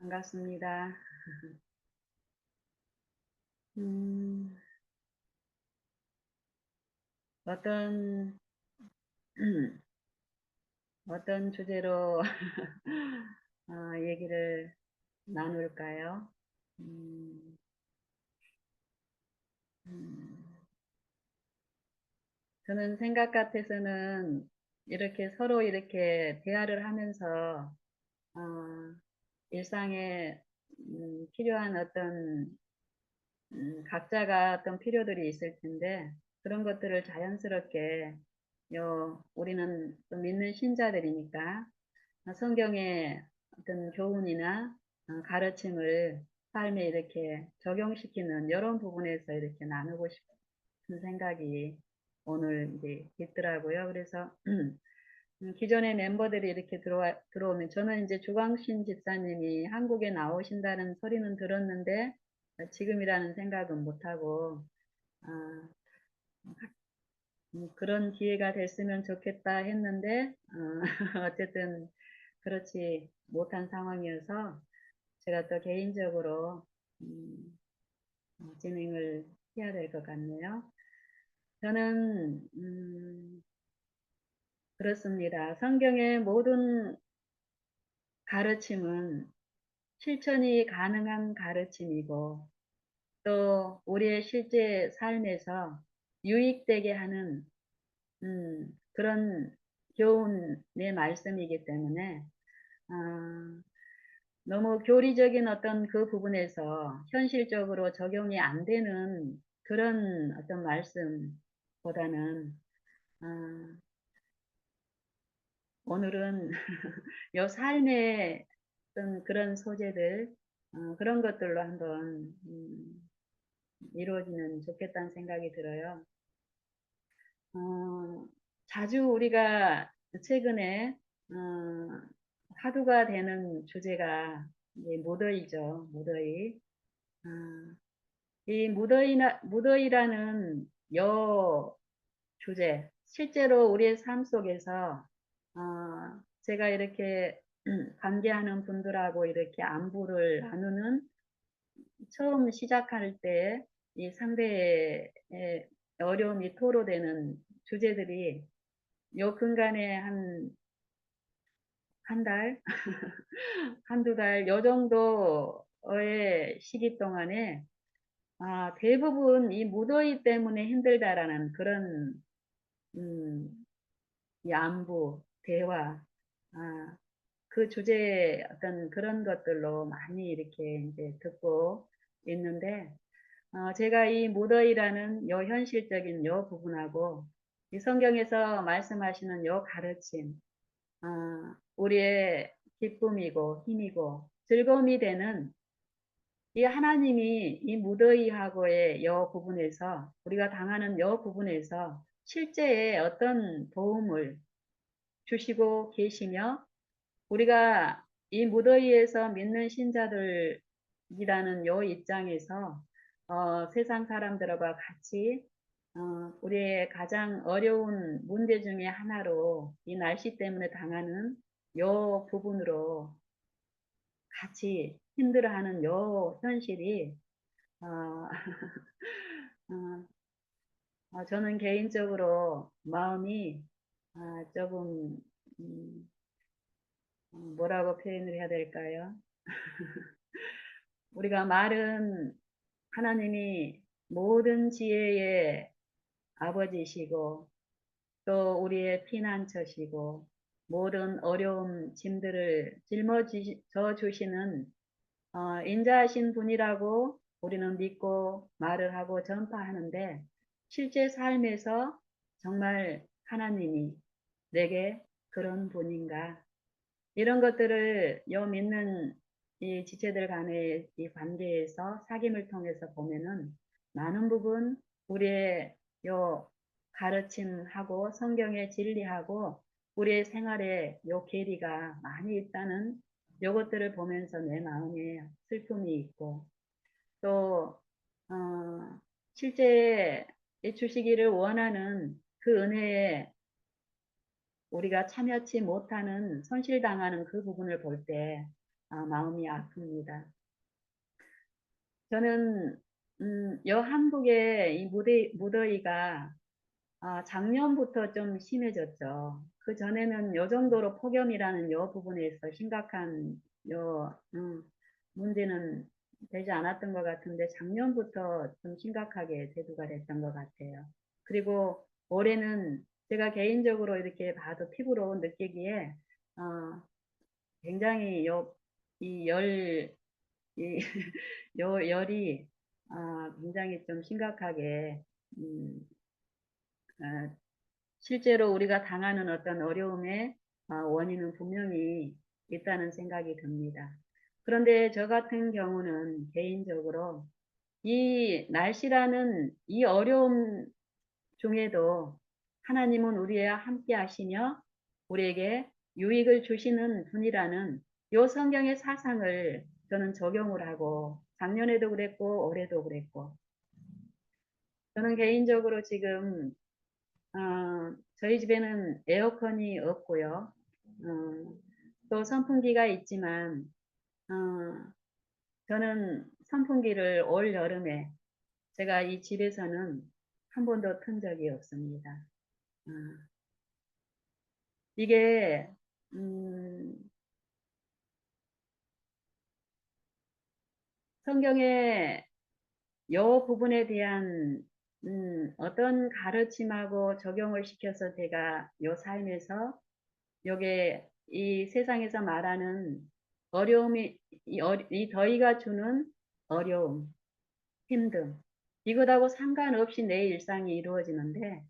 반갑습니다. 음, 어떤, 어떤 주제로 얘기를 나눌까요? 음, 음, 저는 생각 같아서는 이렇게 서로 이렇게 대화를 하면서, 어, 일상에 필요한 어떤, 각자가 어떤 필요들이 있을 텐데, 그런 것들을 자연스럽게, 우리는 또 믿는 신자들이니까, 성경의 어떤 교훈이나 가르침을 삶에 이렇게 적용시키는 이런 부분에서 이렇게 나누고 싶은 생각이 오늘 이제 있더라고요. 그래서 기존의 멤버들이 이렇게 들어오면 저는 이제 주광신 집사님이 한국에 나오신다는 소리는 들었는데 지금이라는 생각은 못하고 아, 그런 기회가 됐으면 좋겠다 했는데 어쨌든 그렇지 못한 상황이어서 제가 또 개인적으로 음, 진행을 해야 될 것 같네요. 저는 그렇습니다. 성경의 모든 가르침은 실천이 가능한 가르침이고 또 우리의 실제 삶에서 유익되게 하는 그런 교훈의 말씀이기 때문에 아, 너무 교리적인 어떤 그 부분에서 현실적으로 적용이 안 되는 그런 어떤 말씀보다는 아, 오늘은 요 삶의 어떤 그런 소재들 그런 것들로 한번 이루어지면 좋겠다는 생각이 들어요. 어, 자주 우리가 최근에 어, 화두가 되는 주제가 이제 무더위죠. 무더위. 아, 이 무더위라는 여 주제, 실제로 우리의 삶 속에서, 제가 이렇게 관계하는 분들하고 이렇게 안부를 나누는 처음 시작할 때 이 상대의 어려움이 토로되는 주제들이 요 근간에 한 달, 한두 달, 요 정도의 시기 동안에 대부분 이 무더위 때문에 힘들다라는 그런, 음, 이 안부, 대화, 아, 그 주제의 어떤 그런 것들로 많이 이렇게 이제 듣고 있는데, 제가 이 무더위라는 요 현실적인 요 부분하고, 이 성경에서 말씀하시는 요 가르침, 우리의 기쁨이고 힘이고 즐거움이 되는 이 하나님이 이 무더위하고의 여 부분에서 우리가 당하는 여 부분에서 실제의 어떤 도움을 주시고 계시며 우리가 이 무더위에서 믿는 신자들이라는 요 입장에서 세상 사람들과 같이 우리의 가장 어려운 문제 중에 하나로 이 날씨 때문에 당하는 요 부분으로 같이 힘들어하는 요 현실이 어, 어, 저는 개인적으로 마음이 조금 뭐라고 표현을 해야 될까요? 우리가 말은 하나님이 모든 지혜의 아버지시고 또 우리의 피난처시고 모든 어려움 짐들을 짊어져 주시는 인자하신 분이라고 우리는 믿고 말을 하고 전파하는데 실제 삶에서 정말 하나님이 내게 그런 분인가 이런 것들을 믿는 이 지체들 간의 이 관계에서 사귐을 통해서 보면은 많은 부분 우리의 요 가르침하고 성경의 진리하고 우리의 생활에 요 괴리가 많이 있다는 요것들을 보면서 내 마음에 슬픔이 있고 또 실제 주시기를 원하는 그 은혜에 우리가 참여치 못하는 손실당하는 그 부분을 볼 때, 마음이 아픕니다. 저는 여 한국의 이 무더위가 작년부터 좀 심해졌죠. 그 전에는 요 정도로 폭염이라는 요 부분에서 심각한 문제는 되지 않았던 것 같은데 작년부터 좀 심각하게 대두가 됐던 것 같아요. 그리고 올해는 제가 개인적으로 이렇게 봐도 피부로 느끼기에 어, 굉장히 이 열, 이 열이 굉장히 좀 심각하게 음, 어, 실제로 우리가 당하는 어떤 어려움의 원인은 분명히 있다는 생각이 듭니다. 그런데 저 같은 경우는 개인적으로 이 날씨라는 이 어려움 중에도 하나님은 우리와 함께 하시며 우리에게 유익을 주시는 분이라는 요 성경의 사상을 저는 적용을 하고 작년에도 그랬고 올해도 그랬고 저는 개인적으로 지금 저희 집에는 에어컨이 없고요. 또 선풍기가 있지만 어, 저는 선풍기를 올 여름에 제가 이 집에서는 한 번도 튼 적이 없습니다. 어, 이게 음, 성경의 요 부분에 대한 어떤 가르침하고 적용을 시켜서 제가 요 삶에서 요게 이 세상에서 말하는 어려움이 이 더위가 주는 어려움, 힘듦 이것하고 상관없이 내 일상이 이루어지는데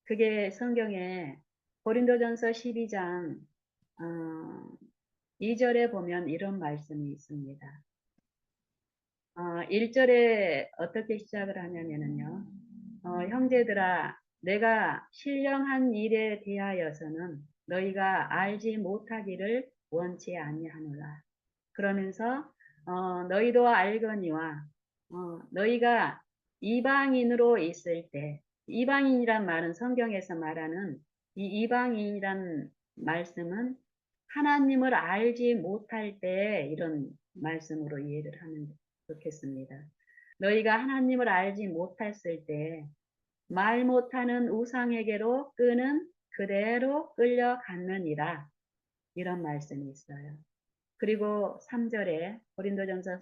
그게 성경에 고린도전서 12장 2절에 보면 이런 말씀이 있습니다. 1절에 어떻게 시작을 하냐면요. 형제들아, 내가 신령한 일에 대하여서는 너희가 알지 못하기를 원치 아니하노라. 그러면서 너희도 알거니와 너희가 이방인으로 있을 때 이방인이란 말은 성경에서 말하는 이 이방인이란 말씀은 하나님을 알지 못할 때 이런 말씀으로 이해를 하면 좋겠습니다. 너희가 하나님을 알지 못했을 때 말 못하는 우상에게로 끄는 그대로 끌려갔느니라 이런 말씀이 있어요. 그리고 3절에 고린도전서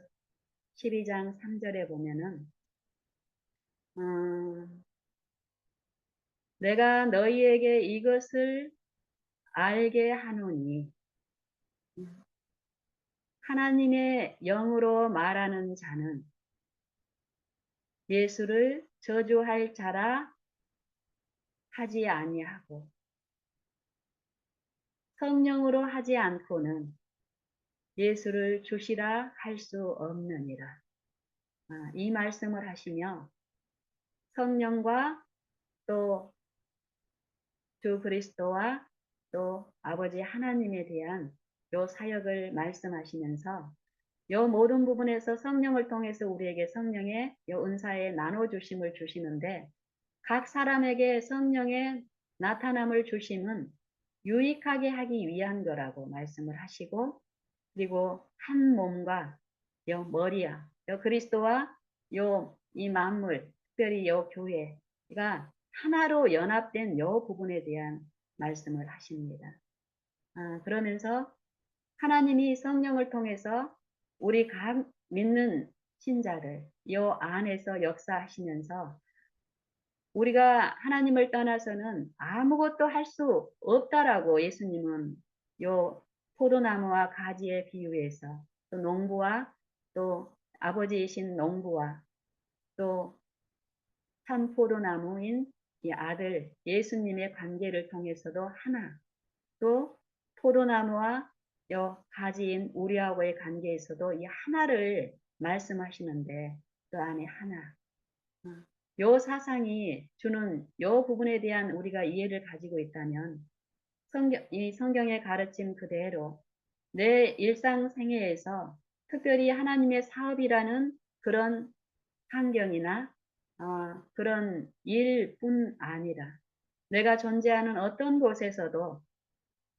12장 3절에 보면은 내가 너희에게 이것을 알게 하노니 하나님의 영으로 말하는 자는 예수를 저주할 자라 하지 아니하고 성령으로 하지 않고는 예수를 주시라 할 수 없느니라. 이 말씀을 하시며 성령과 또 주 그리스도와 또 아버지 하나님에 대한 요 사역을 말씀하시면서 요 모든 부분에서 성령을 통해서 우리에게 성령의 요 은사의 나눠주심을 주시는데 각 사람에게 성령의 나타남을 주심은 유익하게 하기 위한 거라고 말씀을 하시고 그리고 한 몸과 요 머리야 요 그리스도와 요 이 만물 특별히 요 교회가 하나로 연합된 요 부분에 대한 말씀을 하십니다. 그러면서 하나님이 성령을 통해서 우리 각 믿는 신자를 요 안에서 역사하시면서 우리가 하나님을 떠나서는 아무것도 할 수 없다라고 예수님은 요 포도나무와 가지의 비유에서 또 농부와 또 아버지이신 농부와 또 참 포도나무인 이 아들 예수님의 관계를 통해서도 하나 또 포도나무와 요 가지인 우리하고의 관계에서도 이 하나를 말씀하시는데 그 안에 하나 요 사상이 주는 요 부분에 대한 우리가 이해를 가지고 있다면 이 성경의 가르침 그대로 내 일상생애에서 특별히 하나님의 사업이라는 그런 환경이나 그런 일뿐 아니라 내가 존재하는 어떤 곳에서도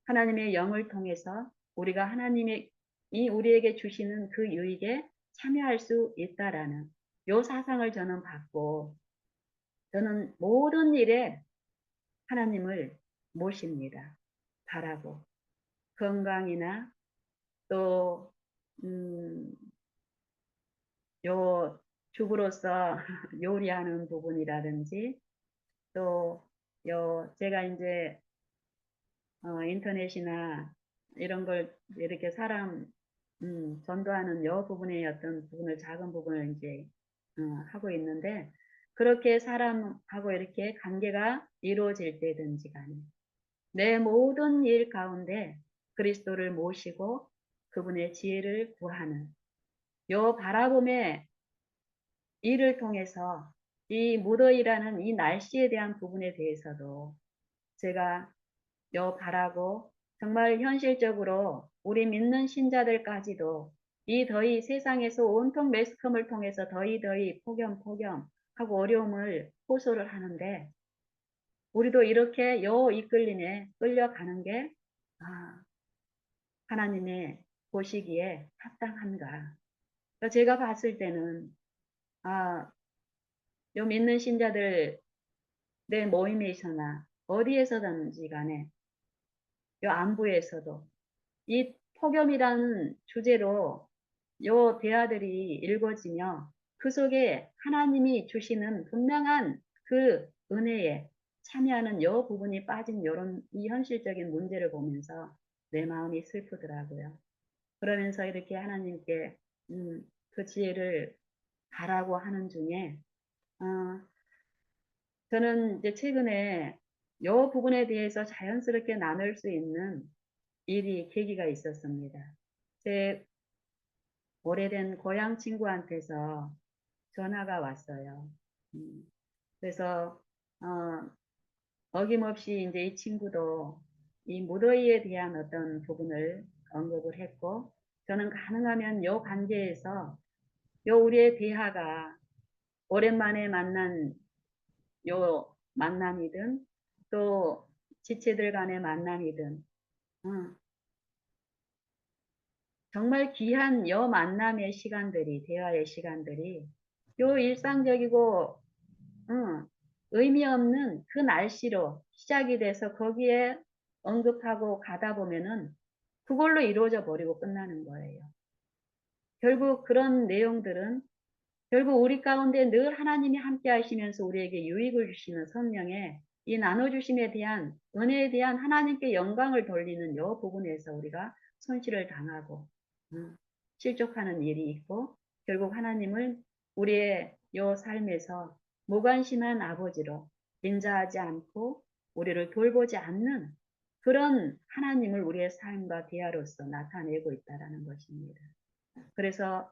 하나님의 영을 통해서 우리가 하나님의 이 우리에게 주시는 그 유익에 참여할 수 있다라는 요 사상을 저는 받고 저는 모든 일에 하나님을 모십니다. 바라고 건강이나 또 요 주부로서 요리하는 부분이라든지 또 요 제가 이제 인터넷이나 이런 걸 이렇게 사람 전도하는 여 부분의 어떤 부분을 작은 부분을 이제 하고 있는데 그렇게 사람하고 이렇게 관계가 이루어질 때든지 간에 내 모든 일 가운데 그리스도를 모시고 그분의 지혜를 구하는 요 바라봄의 일을 통해서 이 무더위라는 이 날씨에 대한 부분에 대해서도 제가 요 바라고 정말 현실적으로 우리 믿는 신자들까지도 이 더위 세상에서 온통 매스컴을 통해서 더위 폭염 하고 어려움을 호소를 하는데 우리도 이렇게 요 이끌림에 끌려가는 게 아, 하나님의 보시기에 합당한가. 제가 봤을 때는 아, 요 믿는 신자들 내 모임에서나 어디에서든지 간에 요 안부에서도 이 폭염이라는 주제로 요 대화들이 읽어지며 그 속에 하나님이 주시는 분명한 그 은혜에 참여하는 요 부분이 빠진 요런 이 현실적인 문제를 보면서 내 마음이 슬프더라고요. 그러면서 이렇게 하나님께 그 지혜를 바라고 하는 중에 어, 저는 이제 최근에 요 부분에 대해서 자연스럽게 나눌 수 있는 일이 계기가 있었습니다. 제 오래된 고향 친구한테서 전화가 왔어요. 음, 그래서 어김없이 이제 이 친구도 이 무더위에 대한 어떤 부분을 언급을 했고 저는 가능하면 요 관계에서 요 우리의 대화가 오랜만에 만난 요 만남이든 또 지체들 간의 만남이든 어, 정말 귀한 여 만남의 시간들이 대화의 시간들이 요 일상적이고 의미 없는 그 날씨로 시작이 돼서 거기에 언급하고 가다 보면은 그걸로 이루어져 버리고 끝나는 거예요. 결국 그런 내용들은 결국 우리 가운데 늘 하나님이 함께 하시면서 우리에게 유익을 주시는 성령의 이 나눠주심에 대한 은혜에 대한 하나님께 영광을 돌리는 요 부분에서 우리가 손실을 당하고 실족하는 일이 있고 결국 하나님을 우리의 요 삶에서 무관심한 아버지로 인자하지 않고 우리를 돌보지 않는 그런 하나님을 우리의 삶과 대화로서 나타내고 있다라는 것입니다. 그래서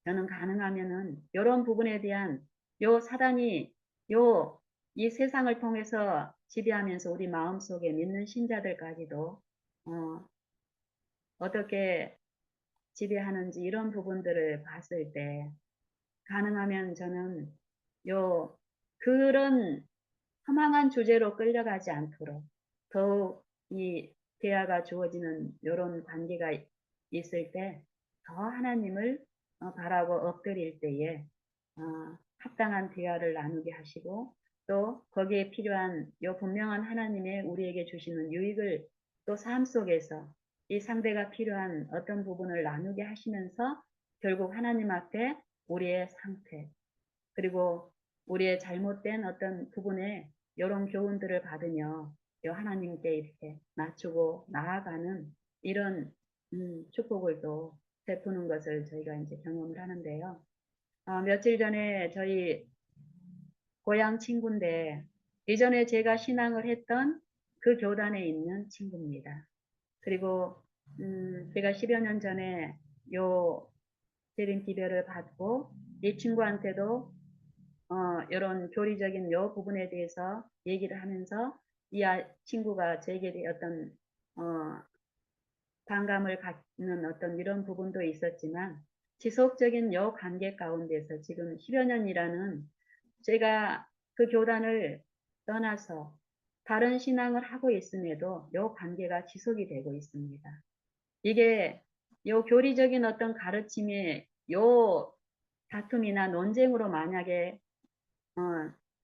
저는 가능하면은 이런 부분에 대한 요 사단이 요 이 세상을 통해서 지배하면서 우리 마음속에 믿는 신자들까지도 어떻게 지배하는지 이런 부분들을 봤을 때 가능하면 저는 요 그런 허망한 주제로 끌려가지 않도록 더욱 이 대화가 주어지는 이런 관계가 있을 때 더 하나님을 바라고 엎드릴 때에 합당한 대화를 나누게 하시고 또 거기에 필요한 요 분명한 하나님의 우리에게 주시는 유익을 또 삶 속에서 이 상대가 필요한 어떤 부분을 나누게 하시면서 결국 하나님 앞에 우리의 상태 그리고 우리의 잘못된 어떤 부분에 이런 교훈들을 받으며 하나님께 이렇게 낮추고 나아가는 이런 축복을 또 베푸는 것을 저희가 이제 경험을 하는데요. 며칠 전에 저희 고향 친구인데 예전에 제가 신앙을 했던 그 교단에 있는 친구입니다. 그리고 제가 10여 년 전에 요 재림 기별을 받고 이 친구한테도 이런 교리적인 요 부분에 대해서 얘기를 하면서 이 친구가 제게 어떤 어, 반감을 갖는 어떤 이런 부분도 있었지만 지속적인 요 관계 가운데서 지금 10여 년이라는 제가 그 교단을 떠나서 다른 신앙을 하고 있음에도 요 관계가 지속이 되고 있습니다. 이게 요 교리적인 어떤 가르침이 요 다툼이나 논쟁으로 만약에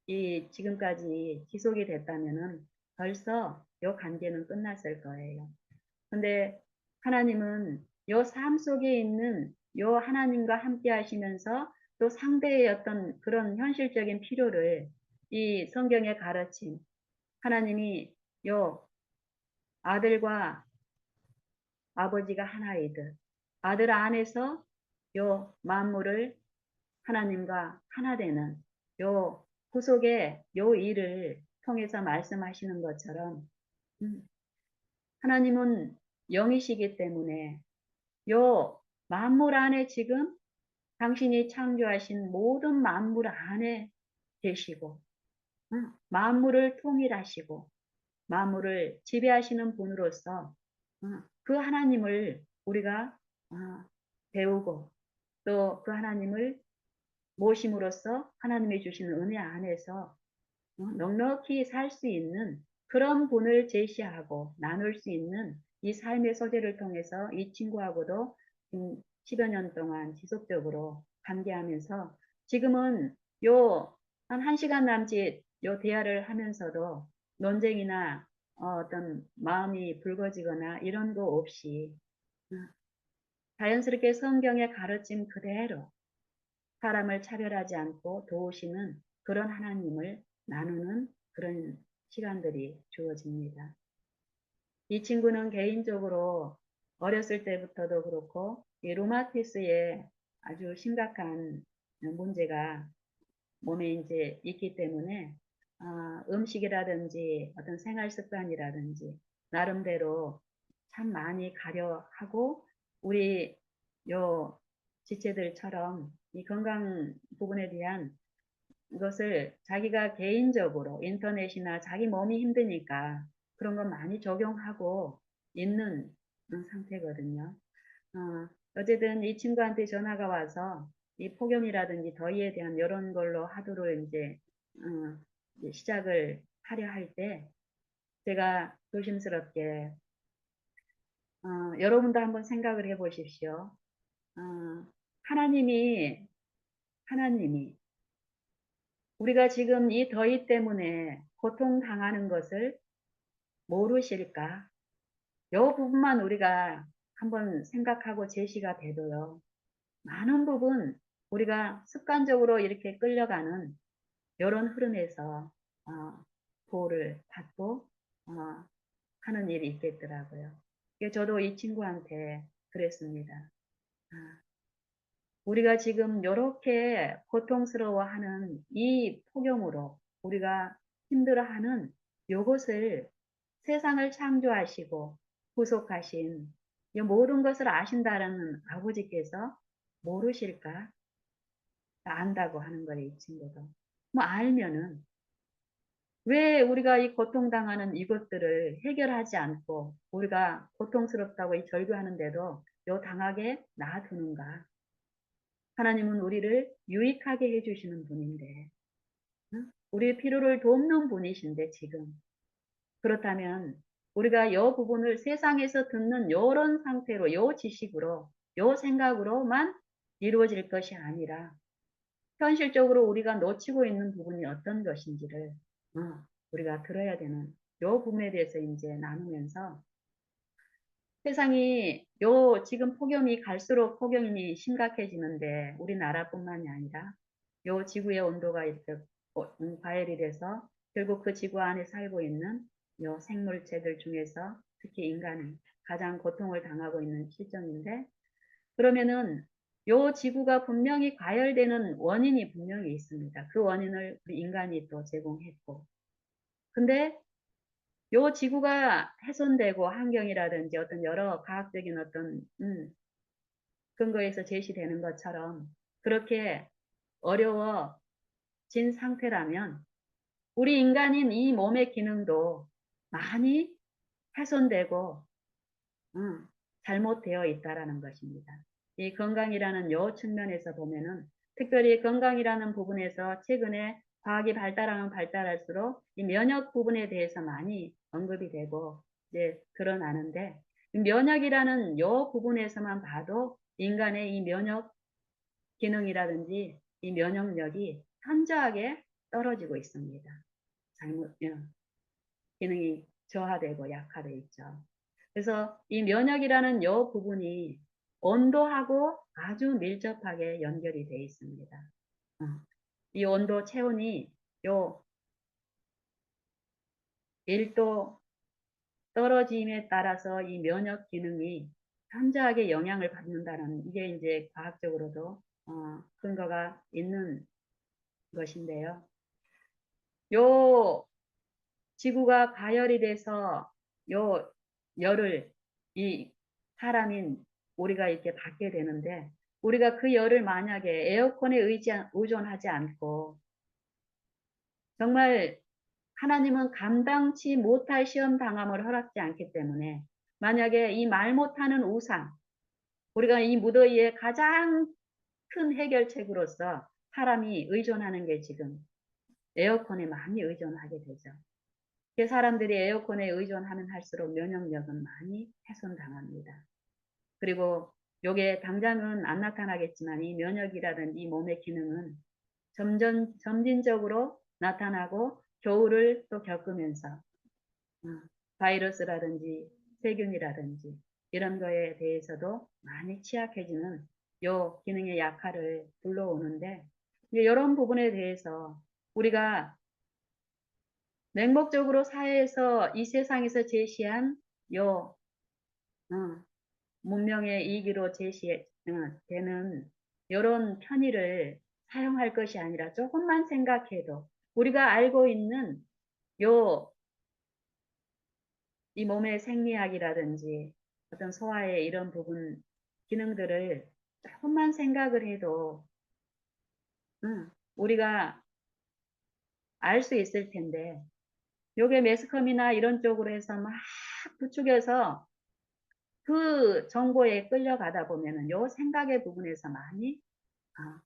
이 지금까지 지속이 됐다면은 벌써 요 관계는 끝났을 거예요. 근데 하나님은 요 삶 속에 있는 요 하나님과 함께 하시면서 또 상대의 어떤 그런 현실적인 필요를 이 성경의 가르침, 하나님이 요 아들과 아버지가 하나이듯 아들 안에서 요 만물을 하나님과 하나 되는 요 구속의 요 일을 통해서 말씀하시는 것처럼 음, 하나님은 영이시기 때문에 요 만물 안에 지금 당신이 창조하신 모든 만물 안에 계시고 만물을 통일하시고 만물을 지배하시는 분으로서 그 하나님을 우리가 어, 배우고 또 그 하나님을 모심으로써 하나님이 주시는 은혜 안에서 넉넉히 살 수 있는 그런 분을 제시하고 나눌 수 있는 이 삶의 소재를 통해서 이 친구하고도 10여 년 동안 지속적으로 관계하면서 지금은 요 한 1시간 남짓 요 대화를 하면서도 논쟁이나 어떤 마음이 붉어지거나 이런 거 없이 어, 자연스럽게 성경의 가르침 그대로 사람을 차별하지 않고 도우시는 그런 하나님을 나누는 그런 시간들이 주어집니다. 이 친구는 개인적으로 어렸을 때부터도 그렇고 이 루마티스의 아주 심각한 문제가 몸에 이제 있기 때문에 음식이라든지 어떤 생활 습관이라든지 나름대로 참 많이 가려하고 우리 요 지체들처럼 이 건강 부분에 대한 것을 자기가 개인적으로 인터넷이나 자기 몸이 힘드니까 그런 건 많이 적용하고 있는 상태거든요. 어쨌든 이 친구한테 전화가 와서 이 폭염이라든지 더위에 대한 이런 걸로 하도록 이제 시작을 하려 할 때 제가 조심스럽게 여러분도 한번 생각을 해 보십시오. 어, 하나님이 하나님이 우리가 지금 이 더위 때문에 고통당하는 것을 모르실까? 이 부분만 우리가 한번 생각하고 제시가 돼도요. 많은 부분 우리가 습관적으로 이렇게 끌려가는 이런 흐름에서 보호를 받고 하는 일이 있겠더라고요. 저도 이 친구한테 그랬습니다. 아, 우리가 지금 이렇게 고통스러워하는 이 폭염으로 우리가 힘들어하는 이것을 세상을 창조하시고 구속하신 이 모든 것을 아신다라는 아버지께서 모르실까? 안다고 하는 거예요, 이 친구도. 뭐 알면은 왜 우리가 이 고통당하는 이것들을 해결하지 않고 우리가 고통스럽다고 이 절규하는데도 요 당하게 놔두는가? 하나님은 우리를 유익하게 해주시는 분인데, 우리의 필요를 돕는 분이신데 지금 그렇다면 우리가 요 부분을 세상에서 듣는 요런 상태로 요 지식으로 요 생각으로만 이루어질 것이 아니라 현실적으로 우리가 놓치고 있는 부분이 어떤 것인지를 우리가 들어야 되는 요 부분에 대해서 이제 나누면서 세상이 요 지금 폭염이 갈수록 폭염이 심각해지는데 우리나라뿐만이 아니라 요 지구의 온도가 이렇게 과열이 돼서 결국 그 지구 안에 살고 있는 요 생물체들 중에서 특히 인간은 가장 고통을 당하고 있는 시점인데 그러면은 요 지구가 분명히 과열되는 원인이 분명히 있습니다. 그 원인을 우리 인간이 또 제공했고 근데 요 지구가 훼손되고 환경이라든지 어떤 여러 과학적인 어떤 근거에서 제시되는 것처럼 그렇게 어려워진 상태라면 우리 인간인 이 몸의 기능도 많이 훼손되고 잘못되어 있다라는 것입니다. 이 건강이라는 요 측면에서 보면은 특별히 건강이라는 부분에서 최근에 과학이 발달하면 발달할수록 이 면역 부분에 대해서 많이 언급이 되고 이제 드러나는데 면역이라는 요 부분에서만 봐도 인간의 이 면역 기능이라든지 이 면역력이 현저하게 떨어지고 있습니다. 기능이 저하되고 약화되어 있죠. 그래서 이 면역이라는 요 부분이 온도하고 아주 밀접하게 연결이 되어 있습니다. 이 온도 체온이 요 1도 떨어짐에 따라서 이 면역 기능이 현저하게 영향을 받는다는 이게 이제 과학적으로도 근거가 있는 것인데요. 요 지구가 가열이 돼서 요 열을 이 사람인 우리가 이렇게 받게 되는데 우리가 그 열을 만약에 에어컨에 의존하지 않고 정말 하나님은 감당치 못할 시험 당함을 허락지 않기 때문에 만약에 이 말 못하는 우상 우리가 이 무더위에 가장 큰 해결책으로서 사람이 의존하는 게 지금 에어컨에 많이 의존하게 되죠. 사람들이 에어컨에 의존하면 할수록 면역력은 많이 훼손당합니다. 그리고 요게 당장은 안 나타나겠지만 이 면역이라든지 이 몸의 기능은 점진적으로 나타나고 겨울을 또 겪으면서 바이러스라든지 세균이라든지 이런 거에 대해서도 많이 취약해지는 요 기능의 약화를 불러오는데 이런 부분에 대해서 우리가 맹목적으로 사회에서 이 세상에서 제시한 요 문명의 이기로 제시되는 이런 편의를 사용할 것이 아니라 조금만 생각해도 우리가 알고 있는 요 이 몸의 생리학이라든지 어떤 소화의 이런 부분 기능들을 조금만 생각을 해도 우리가 알 수 있을 텐데 요게 매스컴이나 이런 쪽으로 해서 막 부추겨서 그 정보에 끌려가다 보면은 요 생각의 부분에서 많이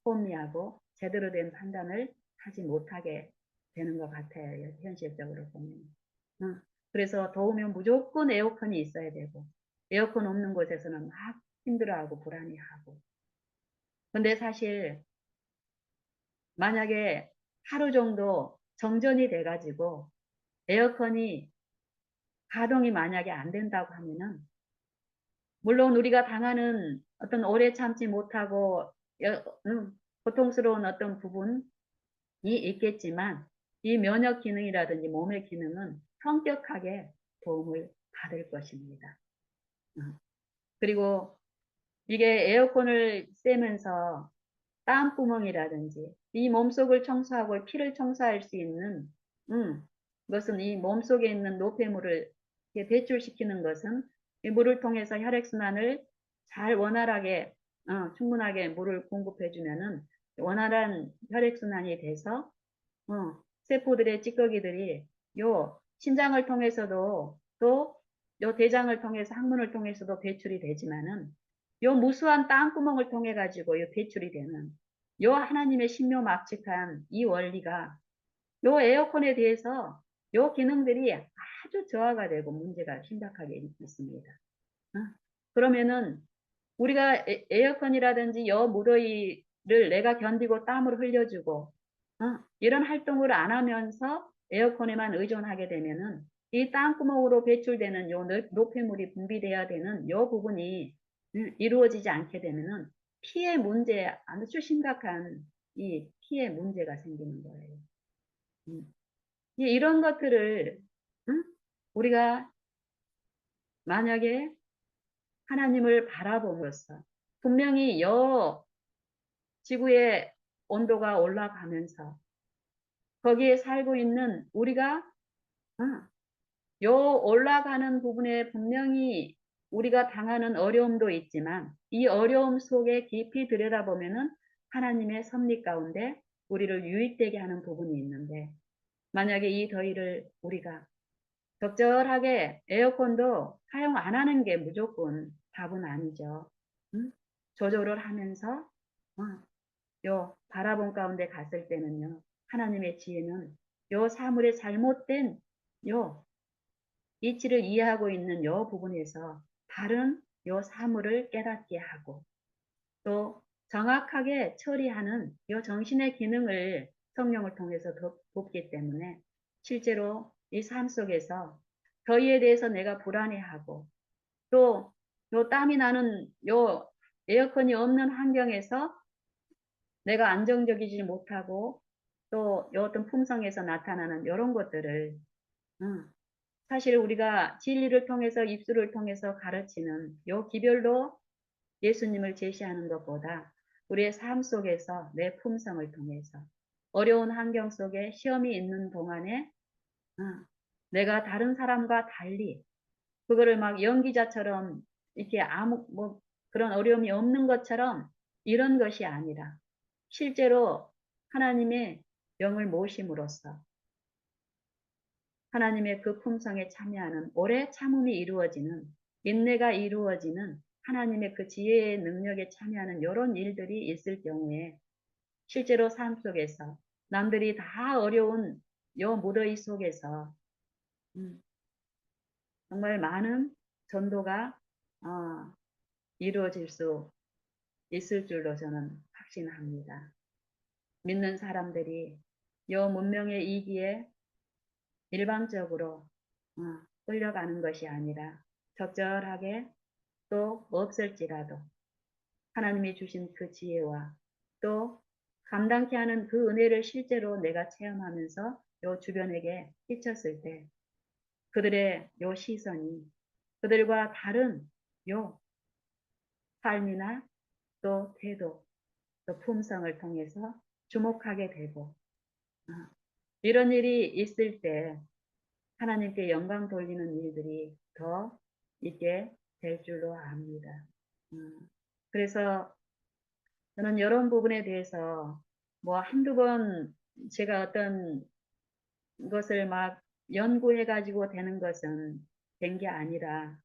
혼미하고 제대로 된 판단을 하지 못하게 되는 것 같아요. 현실적으로 보면. 그래서 더우면 무조건 에어컨이 있어야 되고 에어컨 없는 곳에서는 막 힘들어하고 불안해하고. 근데 사실 만약에 하루 정도 정전이 돼가지고 에어컨이 가동이 만약에 안 된다고 하면은 물론 우리가 당하는 어떤 오래 참지 못하고 고통스러운 어떤 부분이 있겠지만 이 면역 기능이라든지 몸의 기능은 성격하게 도움을 받을 것입니다. 그리고 이게 에어컨을 쐬면서 땀구멍이라든지 이 몸속을 청소하고 피를 청소할 수 있는 것은 이 몸속에 있는 노폐물을 배출시키는 것은 이 물을 통해서 혈액순환을 잘 원활하게 충분하게 물을 공급해 주면은 원활한 혈액순환이 돼서 세포들의 찌꺼기들이 요 신장을 통해서도 또 요 대장을 통해서 항문을 통해서도 배출이 되지만은 요 무수한 땅구멍을 통해 가지고 요 배출이 되는 요 하나님의 신묘막측한 이 원리가 요 에어컨에 대해서 요 기능들이 아주 저하가 되고 문제가 심각하게 있습니다. 그러면은 우리가 에어컨이라든지 요 무더위를 내가 견디고 땀을 흘려주고 이런 활동을 안 하면서 에어컨에만 의존하게 되면은 이 땅구멍으로 배출되는 요 노폐물이 분비돼야 되는 요 부분이 이루어지지 않게 되면은 피해 문제 아주 심각한 이 피해 문제가 생기는 거예요. 이런 것들을 우리가 만약에 하나님을 바라봄으로써 분명히 여 지구의 온도가 올라가면서 거기에 살고 있는 우리가 요 올라가는 부분에 분명히 우리가 당하는 어려움도 있지만 이 어려움 속에 깊이 들여다보면은 하나님의 섭리 가운데 우리를 유익되게 하는 부분이 있는데 만약에 이 더위를 우리가 적절하게 에어컨도 사용 안 하는 게 무조건 답은 아니죠. 조절을 하면서 요 바라본 가운데 갔을 때는요. 하나님의 지혜는 요 사물의 잘못된 요 이치를 이해하고 있는 요 부분에서 바른 요 사물을 깨닫게 하고 또 정확하게 처리하는 요 정신의 기능을 성령을 통해서 돕기 때문에 실제로 이 삶 속에서 더위에 대해서 내가 불안해하고 또 요 땀이 나는 요 에어컨이 없는 환경에서 내가 안정적이지 못하고 또 요 어떤 품성에서 나타나는 요런 것들을 사실 우리가 진리를 통해서 입술을 통해서 가르치는 요 기별도 예수님을 제시하는 것보다 우리의 삶 속에서 내 품성을 통해서 어려운 환경 속에 시험이 있는 동안에 어, 내가 다른 사람과 달리 그거를 막 연기자처럼 이렇게 아무 뭐 그런 어려움이 없는 것처럼 이런 것이 아니라 실제로 하나님의 영을 모심으로써 하나님의 그 품성에 참여하는 오래 참음이 이루어지는 인내가 이루어지는 하나님의 그 지혜의 능력에 참여하는 이런 일들이 있을 경우에 실제로 삶 속에서 남들이 다 어려운 요 무더위 속에서 정말 많은 전도가 이루어질 수 있을 줄로 저는 확신합니다. 믿는 사람들이 요 문명의 이기에 일방적으로 끌려가는 것이 아니라 적절하게 또 없을지라도 하나님이 주신 그 지혜와 또 감당케 하는 그 은혜를 실제로 내가 체험하면서 요 주변에게 끼쳤을 때 그들의 요 시선이 그들과 다른 요 삶이나 또 태도 또 품성을 통해서 주목하게 되고 어, 이런 일이 있을 때 하나님께 영광 돌리는 일들이 더 있게 될 줄로 압니다. 그래서 저는 이런 부분에 대해서 뭐 한두 번 제가 어떤 것을 막 연구해 가지고 되는 것은 된 게 아니라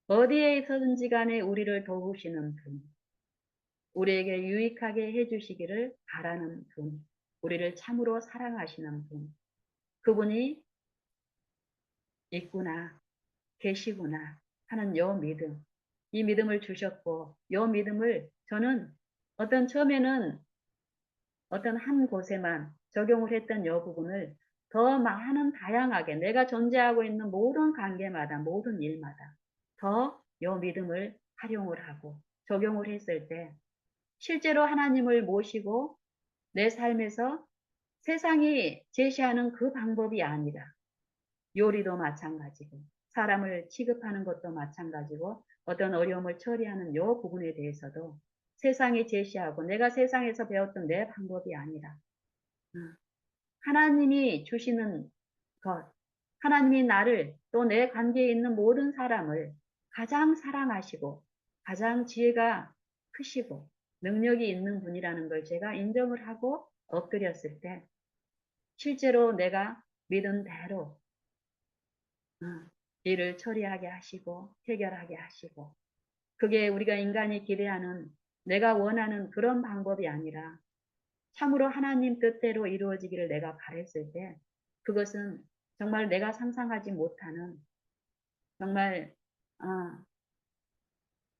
어디에 있든지 간에 우리를 도우시는 분, 우리에게 유익하게 해주시기를 바라는 분, 우리를 참으로 사랑하시는 분, 그분이 있구나, 계시구나 하는 요 믿음, 이 믿음을 주셨고, 요 믿음을 저는 어떤 처음에는 어떤 한 곳에만 적용을 했던 요 부분을 더 많은 다양하게 내가 존재하고 있는 모든 관계마다, 모든 일마다 더 요 믿음을 활용을 하고 적용을 했을 때 실제로 하나님을 모시고 내 삶에서 세상이 제시하는 그 방법이 아니라 요리도 마찬가지고 사람을 취급하는 것도 마찬가지고 어떤 어려움을 처리하는 요 부분에 대해서도 세상이 제시하고 내가 세상에서 배웠던 내 방법이 아니라 하나님이 주시는 것, 하나님이 나를 또 내 관계에 있는 모든 사람을 가장 사랑하시고 가장 지혜가 크시고 능력이 있는 분이라는 걸 제가 인정을 하고 엎드렸을 때 실제로 내가 믿은 대로 일을 처리하게 하시고 해결하게 하시고 그게 우리가 인간이 기대하는 내가 원하는 그런 방법이 아니라 참으로 하나님 뜻대로 이루어지기를 내가 바랬을 때 그것은 정말 내가 상상하지 못하는 정말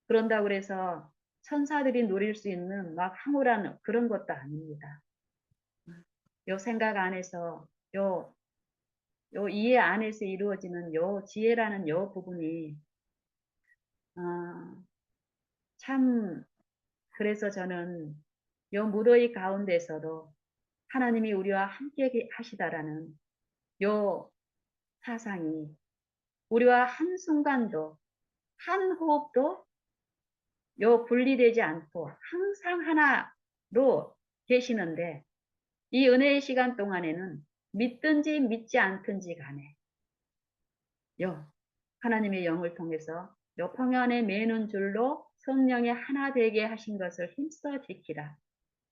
그런다고 그래서 천사들이 누릴 수 있는 막 황홀한 그런 것도 아닙니다. 요 생각 안에서 요 이해 안에서 이루어지는 요 지혜라는 요 부분이 어, 참 그래서 저는 요 무더위 가운데서도 하나님이 우리와 함께 하시다라는 요 사상이 우리와 한순간도 한 호흡도 요 분리되지 않고 항상 하나로 계시는데 이 은혜의 시간 동안에는 믿든지 믿지 않든지 간에 요 하나님의 영을 통해서 요 평안에 매는 줄로 성령의 하나 되게 하신 것을 힘써 지키라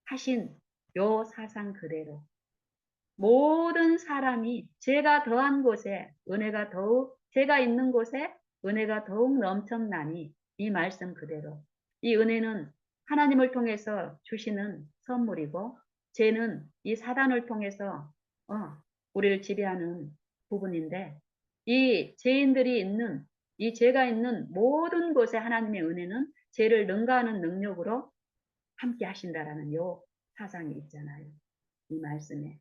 하신 요 사상 그대로 모든 사람이 제가 더한 곳에 은혜가 더욱 제가 있는 곳에 은혜가 더욱 넘쳤나니 이 말씀 그대로 이 은혜는 하나님을 통해서 주시는 선물이고 죄는 이 사단을 통해서 우리를 지배하는 부분인데 이 죄인들이 있는 이 죄가 있는 모든 곳에 하나님의 은혜는 죄를 능가하는 능력으로 함께 하신다라는 요 사상이 있잖아요. 이 말씀에.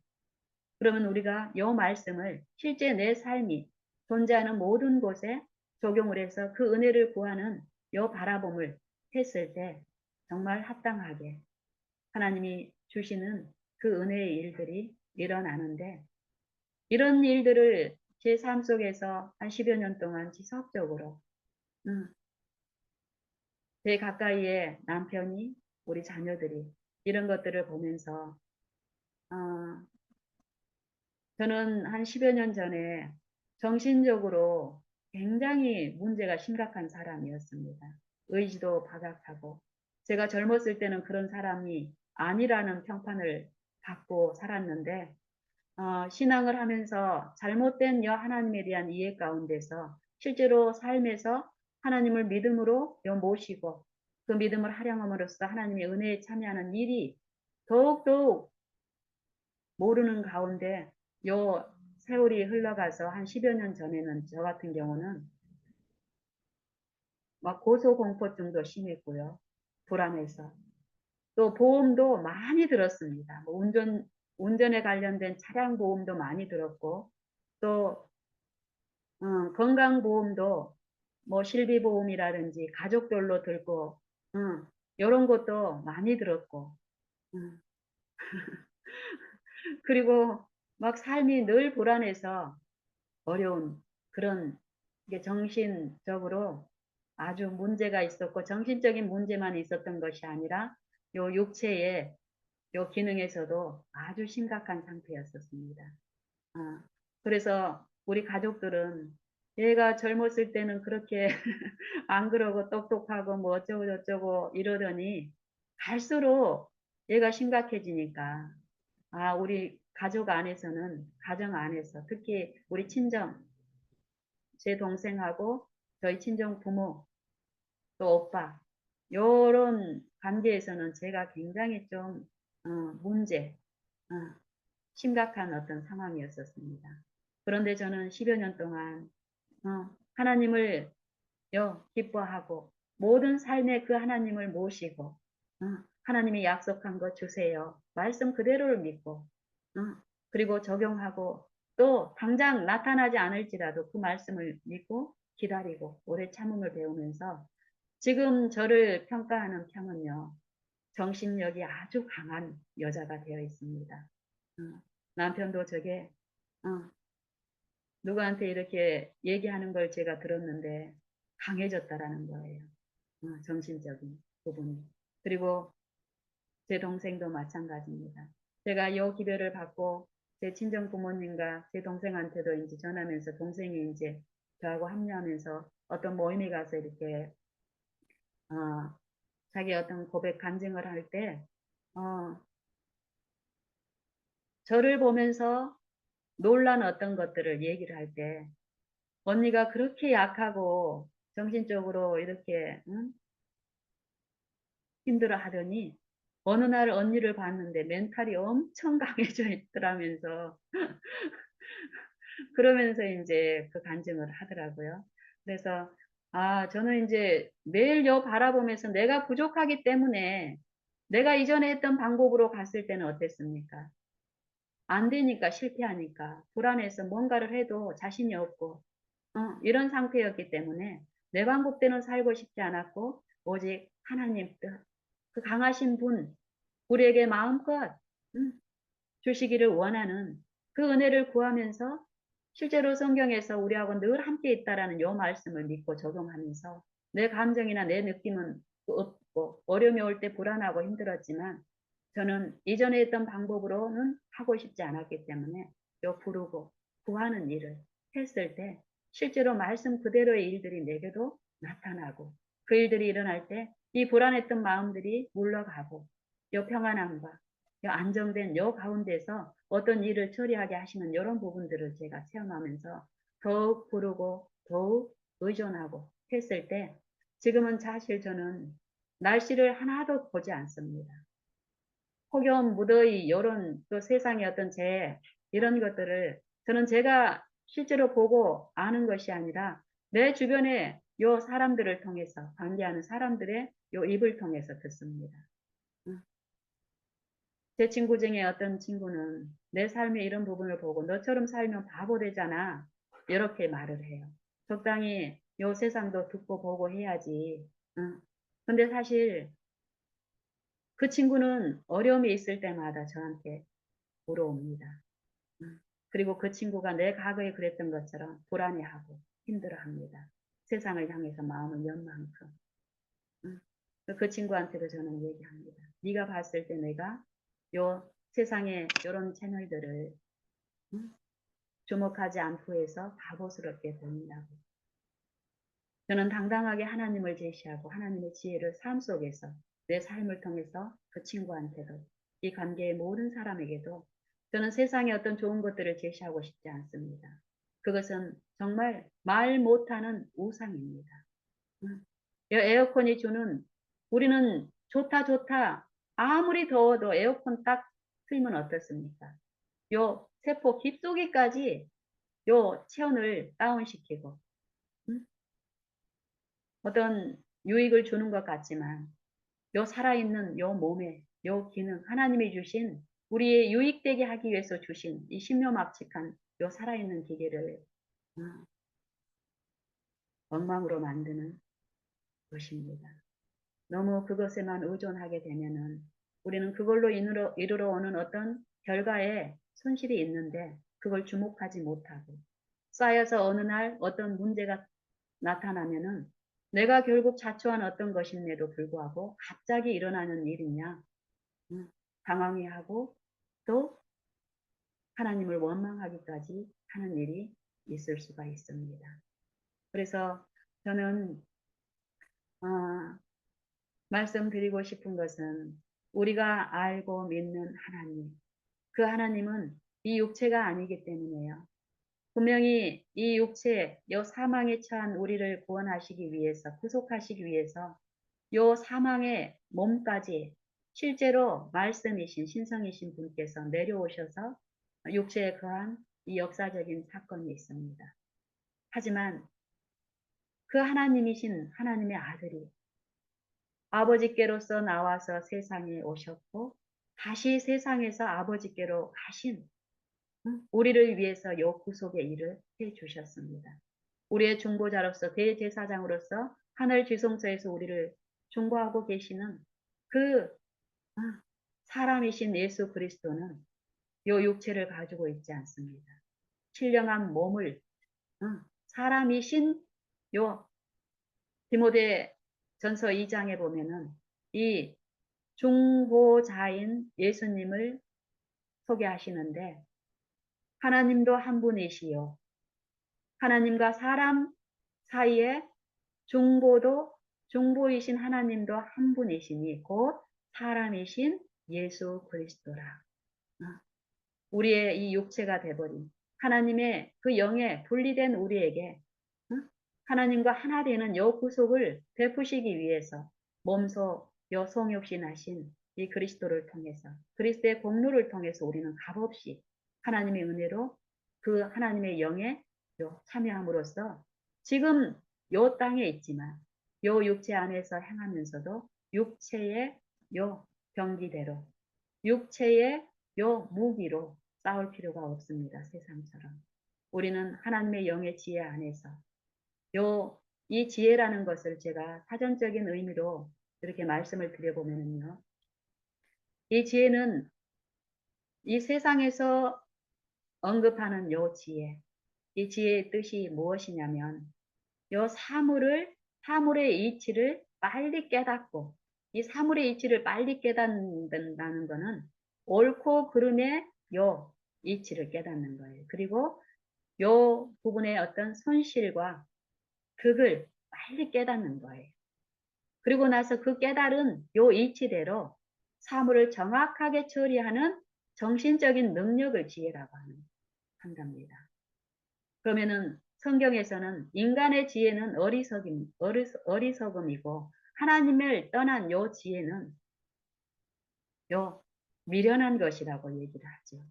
그러면 우리가 요 말씀을 실제 내 삶이 존재하는 모든 곳에 적용을 해서 그 은혜를 구하는 요 바라봄을 했을 때 정말 합당하게 하나님이 주시는 그 은혜의 일들이 일어나는데, 이런 일들을 제 삶 속에서 한 10여 년 동안 지속적으로 제 가까이에 남편이, 우리 자녀들이 이런 것들을 보면서 어, 저는 한 10여 년 전에 정신적으로 굉장히 문제가 심각한 사람이었습니다. 의지도 바닥하고, 제가 젊었을 때는 그런 사람이 아니라는 평판을 받고 살았는데, 신앙을 하면서 잘못된 여 하나님에 대한 이해 가운데서 실제로 삶에서 하나님을 믿음으로 모시고 그 믿음을 활용함으로써 하나님의 은혜에 참여하는 일이 더욱더욱 모르는 가운데 요 세월이 흘러가서 한 10여 년 전에는 저 같은 경우는 막 고소공포증도 심했고요. 불안해서. 또 보험도 많이 들었습니다. 뭐 운전에 관련된 차량 보험도 많이 들었고, 또 건강보험도 뭐 실비보험이라든지 가족별로 들고, 이런 것도 많이 들었고, 음, 그리고 막 삶이 늘 불안해서 어려운 그런 게 정신적으로 아주 문제가 있었고, 정신적인 문제만 있었던 것이 아니라 요 육체의 요 기능에서도 아주 심각한 상태였었습니다. 어, 그래서 우리 가족들은 얘가 젊었을 때는 그렇게 안 그러고 똑똑하고 뭐 어쩌고 저쩌고 이러더니 갈수록 얘가 심각해지니까, 우리 가족 안에서는, 가정 안에서 특히 우리 친정, 제 동생하고 저희 친정 부모, 또 오빠, 요런 관계에서는 제가 굉장히 좀 문제, 어, 심각한 어떤 상황이었었습니다. 그런데 저는 10여 년 동안 하나님을 기뻐하고 모든 삶에 그 하나님을 모시고, 하나님이 약속한 것 주세요. 말씀 그대로를 믿고, 그리고 적용하고, 또 당장 나타나지 않을지라도 그 말씀을 믿고 기다리고 오래 참음을 배우면서 지금 저를 평가하는 평은요, 정신력이 아주 강한 여자가 되어 있습니다. 남편도 저게 어, 누구한테 이렇게 얘기하는 걸 제가 들었는데 강해졌다라는 거예요. 정신적인 부분이. 그리고 제 동생도 마찬가지입니다. 제가 요 기별을 받고 제 친정 부모님과 제 동생한테도 이제 전하면서, 동생이 이제 저하고 합류하면서 어떤 모임에 가서 이렇게 어, 자기 어떤 고백 간증을 할 때, 어, 저를 보면서 놀란 어떤 것들을 얘기를 할 때, 언니가 그렇게 약하고 정신적으로 이렇게 힘들어 하더니 어느 날 언니를 봤는데 멘탈이 엄청 강해져 있더라면서 그러면서 이제 그 간증을 하더라고요. 그래서 저는 이제 매일 여 바라보면서 내가 부족하기 때문에, 내가 이전에 했던 방법으로 갔을 때는 어땠습니까? 안 되니까, 실패하니까 불안해서 뭔가를 해도 자신이 없고 이런 상태였기 때문에 내 방법대로 살고 싶지 않았고, 오직 하나님 뜻, 그 강하신 분, 우리에게 마음껏 음, 주시기를 원하는 그 은혜를 구하면서, 실제로 성경에서 우리하고 늘 함께 있다라는 요 말씀을 믿고 적용하면서 내 감정이나 내 느낌은 없고, 어려움이 올 때 불안하고 힘들었지만 저는 이전에 했던 방법으로는 하고 싶지 않았기 때문에 요 부르고 구하는 일을 했을 때 실제로 말씀 그대로의 일들이 내게도 나타나고, 그 일들이 일어날 때 이 불안했던 마음들이 물러가고, 요 평안함과 요 안정된 요 가운데서 어떤 일을 처리하게 하시는 이런 부분들을 제가 체험하면서 더욱 부르고 더욱 의존하고 했을 때, 지금은 사실 저는 날씨를 하나도 보지 않습니다. 폭염, 무더위, 이런 또 세상의 어떤 이런 것들을 저는 제가 실제로 보고 아는 것이 아니라 내 주변에 요 사람들을 통해서, 관계하는 사람들의 요 입을 통해서 듣습니다. 응. 제 친구 중에 어떤 친구는 내 삶의 이런 부분을 보고 너처럼 살면 바보 되잖아. 이렇게 말을 해요. 적당히 요 세상도 듣고 보고 해야지. 응. 근데 사실 그 친구는 어려움이 있을 때마다 저한테 물어옵니다. 응. 그리고 그 친구가 내 과거에 그랬던 것처럼 불안해하고 힘들어합니다. 세상을 향해서 마음을 연 만큼. 응. 그 친구한테도 저는 얘기합니다. 네가 봤을 때 내가 요 세상에 이런 채널들을 응? 주목하지 않고 해서 바보스럽게 보인다고. 저는 당당하게 하나님을 제시하고 하나님의 지혜를 삶 속에서 내 삶을 통해서 그 친구한테도 이 관계의 모든 사람에게도 저는 세상의 어떤 좋은 것들을 제시하고 싶지 않습니다. 그것은 정말 말 못하는 우상입니다. 응? 에어컨이 주는 우리는 좋다 좋다 아무리 더워도 에어컨 딱 틀면 어떻습니까? 요 세포 깊숙이까지 요 체온을 다운시키고 응? 어떤 유익을 주는 것 같지만 요 살아있는 요 몸에 요 기능 하나님이 주신 우리의 유익되게 하기 위해서 주신 이 신묘막측한 요 살아있는 기계를 엉망으로 만드는 것입니다. 너무 그것에만 의존하게 되면은 우리는 그걸로 이르러 오는 어떤 결과에 손실이 있는데 그걸 주목하지 못하고 쌓여서 어느 날 어떤 문제가 나타나면은 내가 결국 자초한 어떤 것임에도 불구하고 갑자기 일어나는 일이냐 당황해하고 또 하나님을 원망하기까지 하는 일이 있을 수가 있습니다. 그래서 저는 말씀드리고 싶은 것은 우리가 알고 믿는 하나님, 그 하나님은 이 육체가 아니기 때문에요. 분명히 이 육체, 요 사망에 처한 우리를 구원하시기 위해서, 구속하시기 위해서 요 사망의 몸까지 실제로 말씀이신 신성이신 분께서 내려오셔서 육체에 거한 이 역사적인 사건이 있습니다. 하지만 그 하나님이신 하나님의 아들이 아버지께로서 나와서 세상에 오셨고 다시 세상에서 아버지께로 가신 우리를 위해서 요 구속의 일을 해 주셨습니다. 우리의 중보자로서 대제사장으로서 하늘 지성소에서 우리를 중보하고 계시는 그 사람이신 예수 그리스도는 요 육체를 가지고 있지 않습니다. 신령한 몸을 사람이신 요 디모데 전서 2장에 보면은 이 중보자인 예수님을 소개하시는데 하나님도 한 분이시요 하나님과 사람 사이에 중보이신 하나님도 한 분이시니 곧 사람이신 예수 그리스도라. 우리의 이 육체가 돼버린 하나님의 그 영에 분리된 우리에게 하나님과 하나 되는 요 구속을 베푸시기 위해서 몸소 요 성육신하신 이 그리스도를 통해서 그리스도의 공로를 통해서 우리는 값없이 하나님의 은혜로 그 하나님의 영에 요 참여함으로써 지금 요 땅에 있지만 요 육체 안에서 행하면서도 육체의 요 경기대로 육체의 요 무기로 싸울 필요가 없습니다. 세상처럼. 우리는 하나님의 영의 지혜 안에서 이 지혜라는 것을 제가 사전적인 의미로 이렇게 말씀을 드려보면요. 이 지혜는 이 세상에서 언급하는 요 지혜, 이 지혜의 뜻이 무엇이냐면 요 사물의 이치를 빨리 깨닫고 이 사물의 이치를 빨리 깨닫는다는 것은 옳고 그름의 요 이치를 깨닫는 거예요. 그리고 요 부분의 어떤 손실과 극을 빨리 깨닫는 거예요. 그리고 나서 그 깨달은 요 이치대로 사물을 정확하게 처리하는 정신적인 능력을 지혜라고 한답니다. 그러면은 성경에서는 인간의 지혜는 어리석음이고 하나님을 떠난 요 지혜는 요 미련한 것이라고 얘기를 하죠.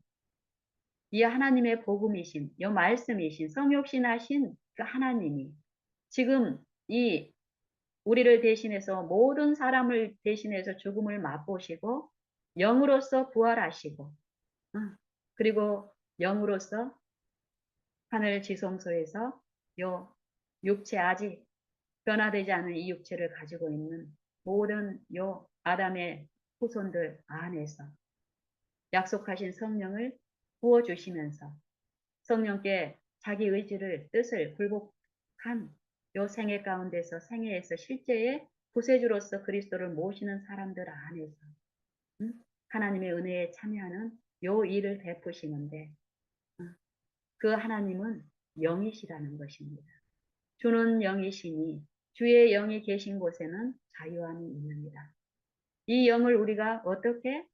이 하나님의 복음이신 요 말씀이신 성육신하신 그 하나님이 지금 이 우리를 대신해서 모든 사람을 대신해서 죽음을 맛보시고 영으로서 부활하시고 그리고 영으로서 하늘 지성소에서 요 육체 아직 변화되지 않은 이 육체를 가지고 있는 모든 요 아담의 후손들 안에서 약속하신 성령을 부어주시면서 성령께 자기 의지를 뜻을 굴복한 요 생애 가운데서 생애에서 실제의 구세주로서 그리스도를 모시는 사람들 안에서 하나님의 은혜에 참여하는 요 일을 베푸시는데 그 하나님은 영이시라는 것입니다. 주는 영이시니 주의 영이 계신 곳에는 자유함이 있느니라. 이 영을 우리가 어떻게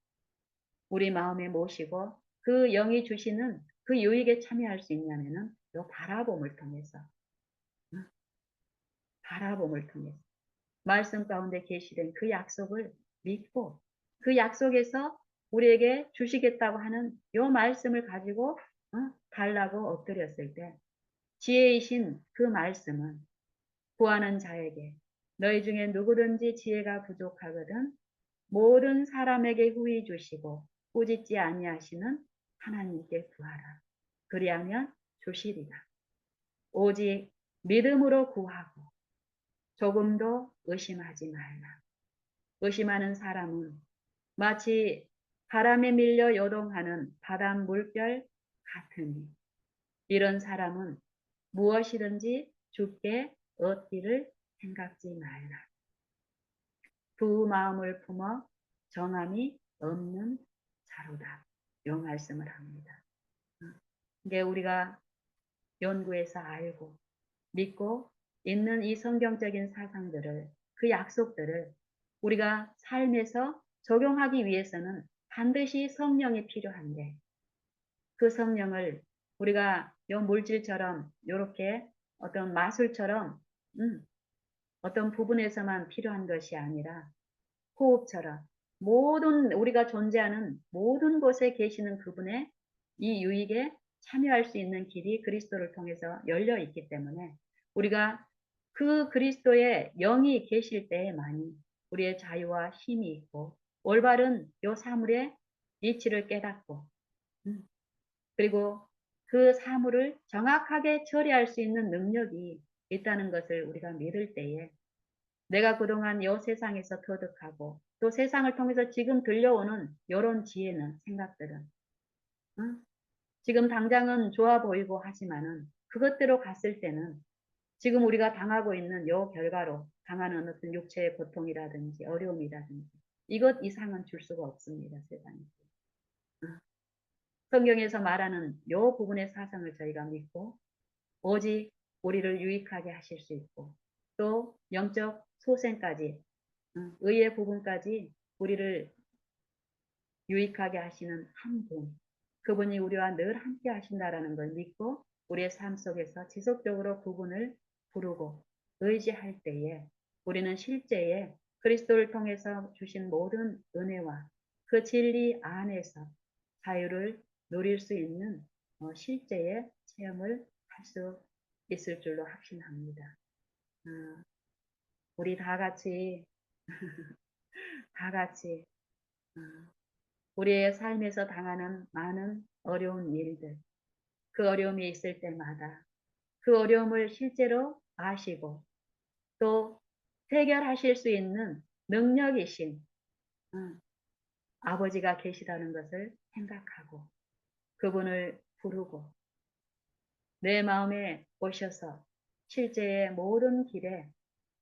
우리 마음에 모시고 그 영이 주시는 그 유익에 참여할 수 있냐면은 요 바라봄을 통해서 바라봄을 통해서 말씀 가운데 계시된 그 약속을 믿고 그 약속에서 우리에게 주시겠다고 하는 요 말씀을 가지고 달라고 엎드렸을 때 지혜이신 그 말씀은 구하는 자에게 너희 중에 누구든지 지혜가 부족하거든 모든 사람에게 후히 주시고 꾸짖지 아니하시는 하나님께 구하라. 그리하면 주시리라. 오직 믿음으로 구하고 조금도 의심하지 말라. 의심하는 사람은 마치 바람에 밀려 요동하는 바닷 물결 같으니 이런 사람은 무엇이든지 주께 얻기를 생각지 말라. 두 마음을 품어 정함이 없는 자로다. 요 말씀을 합니다. 이게 우리가 연구해서 알고 믿고 있는 이 성경적인 사상들을 그 약속들을 우리가 삶에서 적용하기 위해서는 반드시 성령이 필요한데 그 성령을 우리가 요 물질처럼 요렇게 어떤 마술처럼 어떤 부분에서만 필요한 것이 아니라 호흡처럼 모든 우리가 존재하는 모든 곳에 계시는 그분의 이 유익에 참여할 수 있는 길이 그리스도를 통해서 열려 있기 때문에 우리가 그 그리스도의 영이 계실 때에만이 우리의 자유와 힘이 있고 올바른 요 사물의 이치를 깨닫고 그리고 그 사물을 정확하게 처리할 수 있는 능력이 있다는 것을 우리가 믿을 때에 내가 그동안 이 세상에서 터득하고 또 세상을 통해서 지금 들려오는 이런 지혜는 생각들은 지금 당장은 좋아 보이고 하지만은 그것대로 갔을 때는 지금 우리가 당하고 있는 요 결과로 당하는 어떤 육체의 고통이라든지 어려움이라든지 이것 이상은 줄 수가 없습니다. 세상에. 성경에서 말하는 요 부분의 사상을 저희가 믿고 오직 우리를 유익하게 하실 수 있고 또 영적 소생까지 의의 부분까지 우리를 유익하게 하시는 한 분, 그분이 우리와 늘 함께 하신다라는 걸 믿고 우리의 삶 속에서 지속적으로 그분을 부르고 의지할 때에 우리는 실제에 그리스도를 통해서 주신 모든 은혜와 그 진리 안에서 자유를 누릴 수 있는 실제의 체험을 할 수 있을 줄로 확신합니다. 우리 다 같이 우리의 삶에서 당하는 많은 어려운 일들, 그 어려움이 있을 때마다 그 어려움을 실제로 아시고 또 해결하실 수 있는 능력이신 아버지가 계시다는 것을 생각하고 그분을 부르고 내 마음에 오셔서 실제의 모든 길에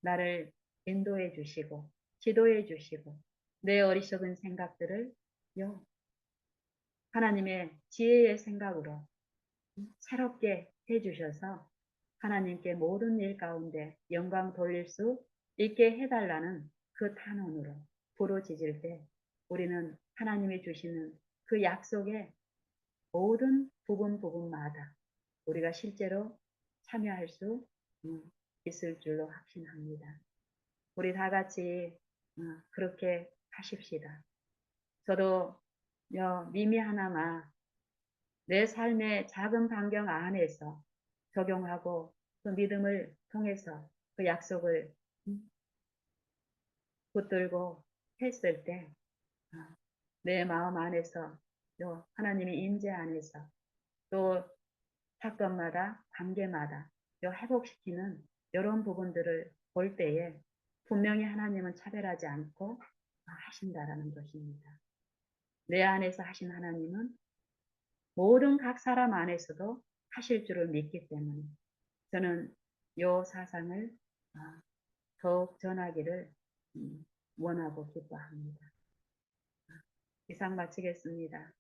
나를 인도해 주시고 지도해 주시고 내 어리석은 생각들을 하나님의 지혜의 생각으로 새롭게 해주셔서 하나님께 모든 일 가운데 영광 돌릴 수 있게 해달라는 그 탄원으로 부르짖을 때 우리는 하나님이 주시는 그 약속의 모든 부분마다 우리가 실제로 참여할 수 있을 줄로 확신합니다. 우리 다 같이 그렇게 하십시다. 저도 미미 하나마 내 삶의 작은 반경 안에서 적용하고 그 믿음을 통해서 그 약속을 붙들고 했을 때, 내 마음 안에서 또 하나님의 임재 안에서 또 사건마다 관계마다 또 회복시키는 이런 부분들을 볼 때에 분명히 하나님은 차별하지 않고 하신다라는 것입니다. 내 안에서 하신 하나님은 모든 각 사람 안에서도 하실 줄을 믿기 때문에 저는 이 사상을 더욱 전하기를 원하고 기뻐합니다. 이상 마치겠습니다.